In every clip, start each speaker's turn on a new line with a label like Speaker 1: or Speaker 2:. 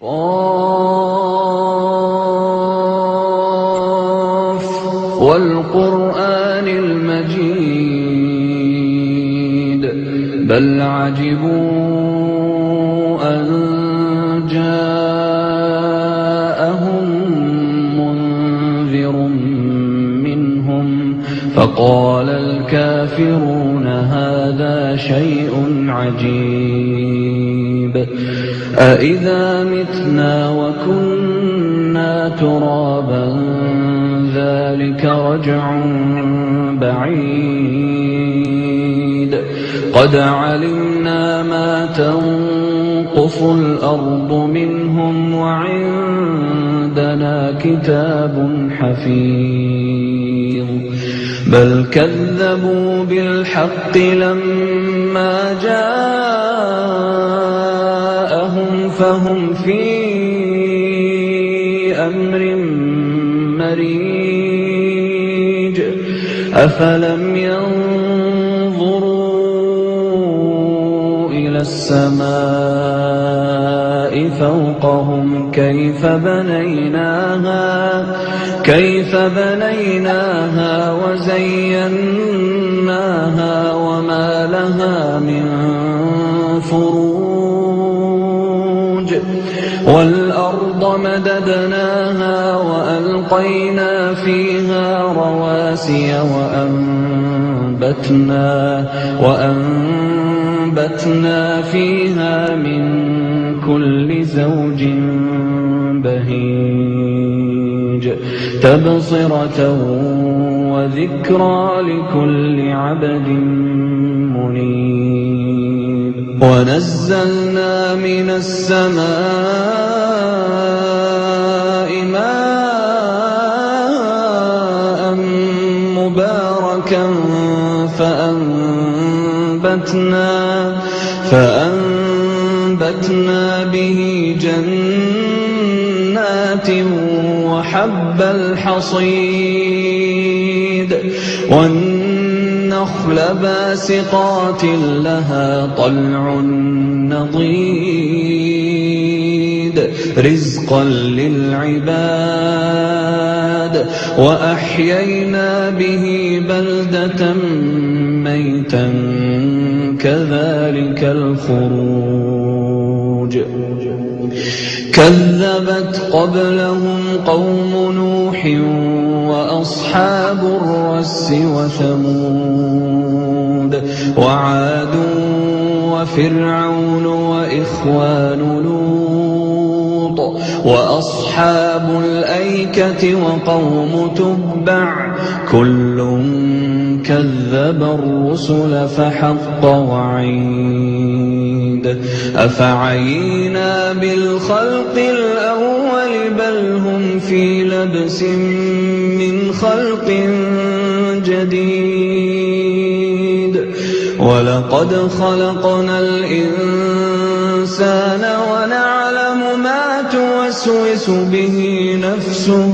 Speaker 1: قاف والقرآن المجيد بل عجبوا أن جاءهم منذر منهم فقال الكافرون هذا شيء عجيب أإذا متنا وكنا ترابا ذلك رجع بعيد قد علمنا ما تنقص الأرض منهم وعندنا كتاب حفيظ بل كذبوا بالحق لما جاءهم فهم في أمر مريج أفلم ينظروا إلى السماء فوقهم كيف بنيناها وزيناها وما لها من فروج والأرض مددناها وألقينا فيها رواسي وأنبتنا فيها من كل زوج بهيج تبصرة وذكرى لكل عبد منيب ونزلنا من السماء ماء مباركا فأنبتنا به جنات وحب الحصيد والنخل باسقات لها طلع نضيد رزقا للعباد وأحيينا به بلدة ميتا كذلك الخروج كذبت قبلهم قوم نوح وأصحاب الرس وثمود وعاد وفرعون وإخوان لوط وأصحاب الأيكة وقوم تبع كل كذب الرسل فحق وعيد أفعينا بالخلق الأول بل هم في لبس من خلق جديد ولقد خلقنا الإنسان ونعلم ما توسوس به نفسه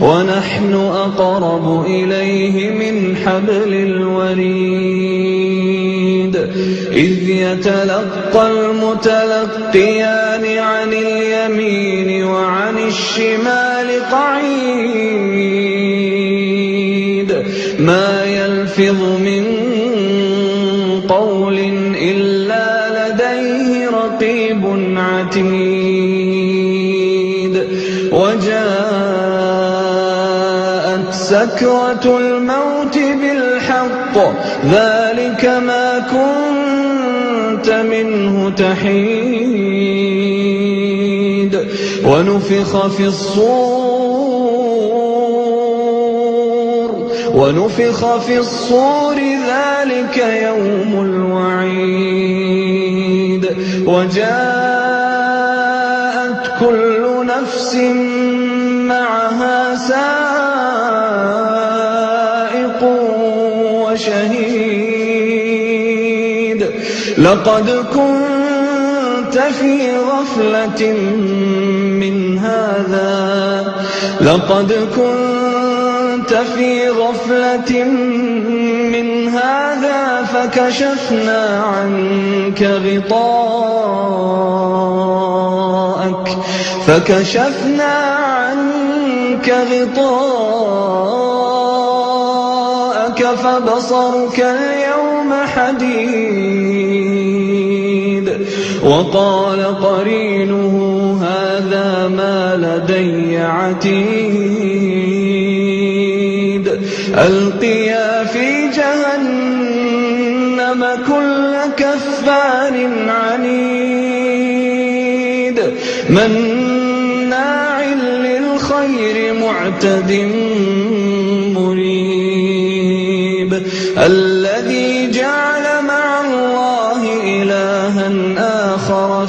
Speaker 1: ونحن أقرب إليه من حبل الوريد إذ يتلقى المتلقيان عن اليمين وعن الشمال قعيد ما يلفظ من قول إلا لديه رقيب عتيد وجاءت سكرة الموت بالحق ذلك ما كنت منه تحيد ونفخ في الصور ذلك يوم الوعيد وجاءت كل نفس معها سائق وشهيد لقد كنت في غفلة من هذا كنت في غفلة من هذا فكشفنا عنك غطاءك فبصرك اليوم حديد. وقال قرينه هذا ما لدي عتيد. ألقيا في جهنم كل كفار عنيد مناع للخير معتد مريب. الذي جعل مع الله إلها آخر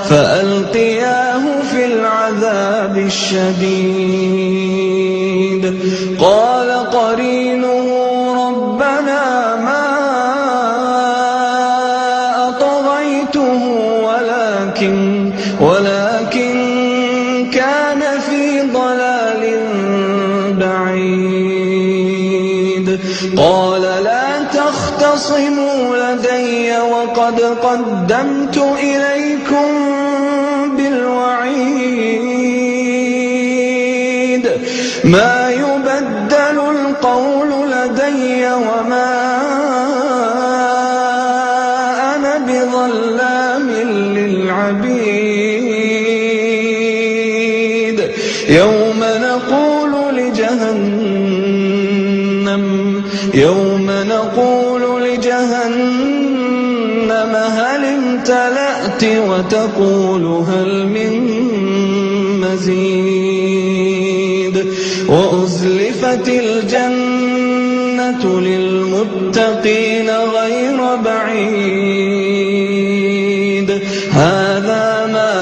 Speaker 1: فألقياه في العذاب الشديد. قال قرينه ربنا ما أطغيته ولكن كان في ضلال بعيد. قال لا تختصموا لدي وقد قدمت إليكم بالوعيد. ما يبدل القول لدي وما أنا بظلام للعبيد. يوم نقول لجهنم هل امتلأت وتقول هل من مزيد. وأزلفت الجنة للمتقين غير بعيد. هذا ما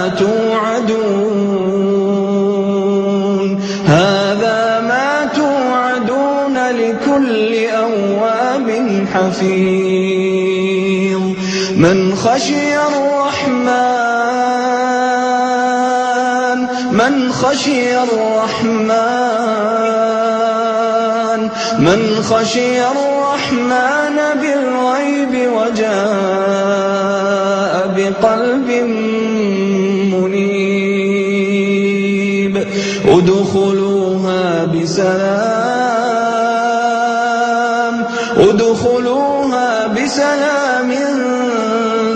Speaker 1: توعدون لكل أواب حفيظ. من خشي الرحمن بالغيب وجاء بقلب منيب. ادخلوها بسلام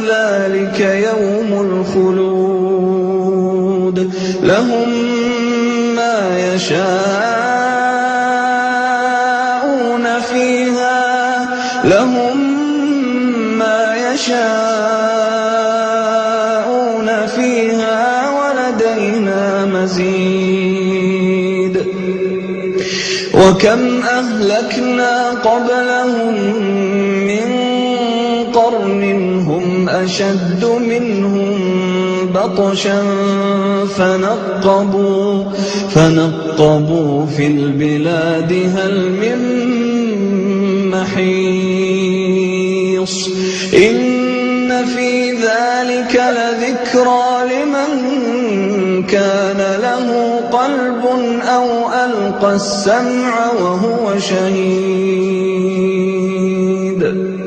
Speaker 1: ذلك يوم الخلود. لهم ما يشاءون فيها ولدينا مزيد. وكم أهلكنا قبلهم من قرن هم أشد منهم بطشا فنقبوا في البلاد هل من محيص. إن في ذلك لذكرى لمن كان له قلب أو ألقى السمع وهو شهيد.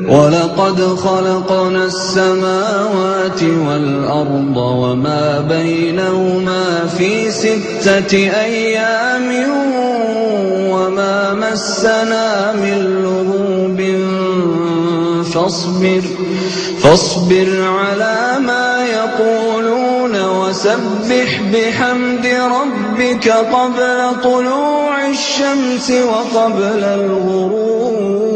Speaker 1: ولقد خلقنا السماوات والأرض وما بينهما في 6 أيام وما مسنا من لغوب فاصبر على ما يقولون وسبح بحمد ربك قبل طلوع الشمس وقبل الغروب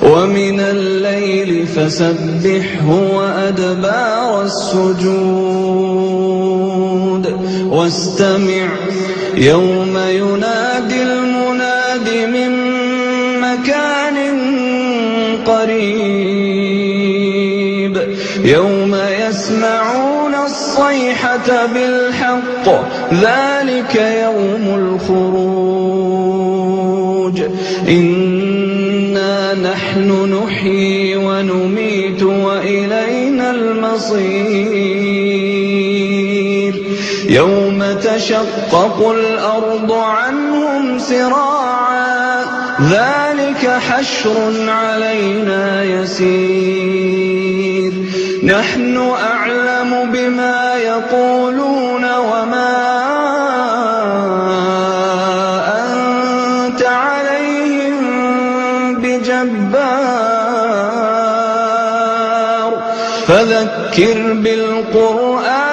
Speaker 1: ومن الليل فسبحه وأدبار السجود. واستمع يوم ينادي المناد من مكان قريب. يوم يسمعون الصيحة بالحق ذلك يوم الخروج. إنا نحن نحيي ونميت وإلينا المصير. يوم تشقق الأرض عنهم سراعا ذلك حشر علينا يسير نحن أعلم بما يقولون وما أنت عليهم بجبار فذكر بالقرآن